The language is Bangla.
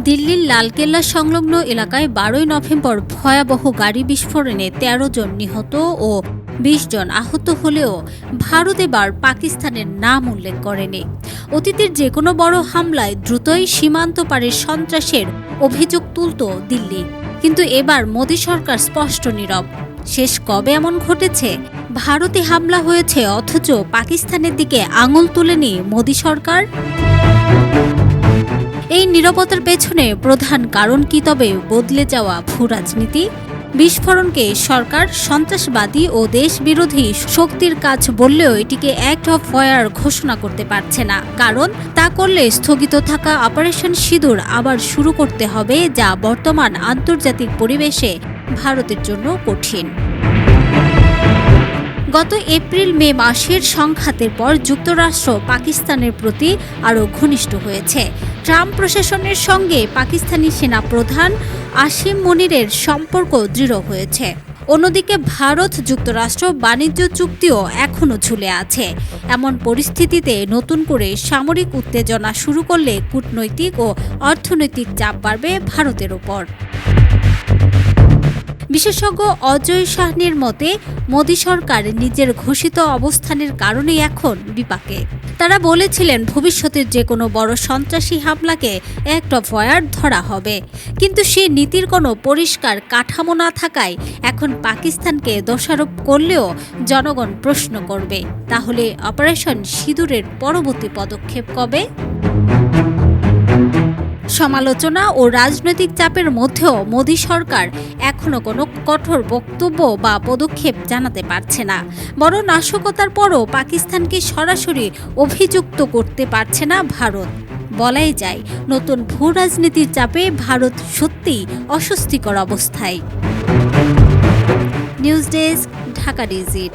দিল্লির লালকেল্লা সংলগ্ন এলাকায় 12 নভেম্বর ভয়াবহ গাড়ি বিস্ফোরণে 13 জন নিহত ও 20 জন আহত হলেও ভারত এবার পাকিস্তানের নাম উল্লেখ করেনি। অতীতের যে কোনো বড় হামলায় দ্রুতই সীমান্ত পারের সন্ত্রাসের অভিযোগ তুলত দিল্লি, কিন্তু এবার মোদী সরকার স্পষ্ট নীরব। শেষ কবে এমন ঘটেছে? ভারতে হামলা হয়েছে অথচ পাকিস্তানের দিকে আঙুল তুলেনি মোদী সরকার। এই নীরবতার পেছনে প্রধান কারণ কি তবে বদলে যাওয়া ভূরাজনীতি? বিস্ফোরণকে সরকার সন্ত্রাসবাদী ও দেশবিরোধী শক্তির কাজ বললেও এটিকে অ্যাক্ট অফ ওয়ার ঘোষণা করতে পারছে না, কারণ তা করলে স্থগিত থাকা অপারেশন সিঁদুর আবার শুরু করতে হবে, যা বর্তমান আন্তর্জাতিক পরিবেশে ভারতের জন্য কঠিন। গত এপ্রিল-মে মাসের সংঘাতের পর যুক্তরাষ্ট্র পাকিস্তানের প্রতি আরও ঘনিষ্ঠ হয়েছে। ট্রাম্প প্রশাসনের সঙ্গে পাকিস্তানি সেনা প্রধান আসিম মনিরের সম্পর্ক দৃঢ় হয়েছে। অন্যদিকে ভারত যুক্তরাষ্ট্র বাণিজ্য চুক্তিও এখনও ঝুলে আছে। এমন পরিস্থিতিতে নতুন করে সামরিক উত্তেজনা শুরু করলে কূটনৈতিক ও অর্থনৈতিক চাপ বাড়বে ভারতের ওপর। বিশেষজ্ঞ অজয় সাহনির মতে, মোদী সরকার নিজের ঘোষিত অবস্থানের কারণেই এখন বিপাকে। তারা বলেছিলেন ভবিষ্যতের যে কোনো বড় সন্ত্রাসী হামলাকে অ্যাক্ট অফ ওয়ার ধরা হবে, কিন্তু সে নীতির কোনো পরিষ্কার কাঠামো না থাকায় এখন পাকিস্তানকে দোষারোপ করলেও জনগণ প্রশ্ন করবে, তাহলে অপারেশন সিঁদুরের পরবর্তী পদক্ষেপ কবে? সমালোচনা ও রাজনৈতিক চাপের মধ্যেও মোদী সরকার এখনো কোনো কঠোর বক্তব্য বা পদক্ষেপ জানাতে পারছে না। বড় নাশকতার পরও পাকিস্তানকে সরাসরি অভিযুক্ত করতে পারছে না ভারত। বলাই যায়, নতুন ভূ রাজনীতির চাপে ভারত সত্যিই অস্বস্তিকর অবস্থায়। News desk, Dhaka digit.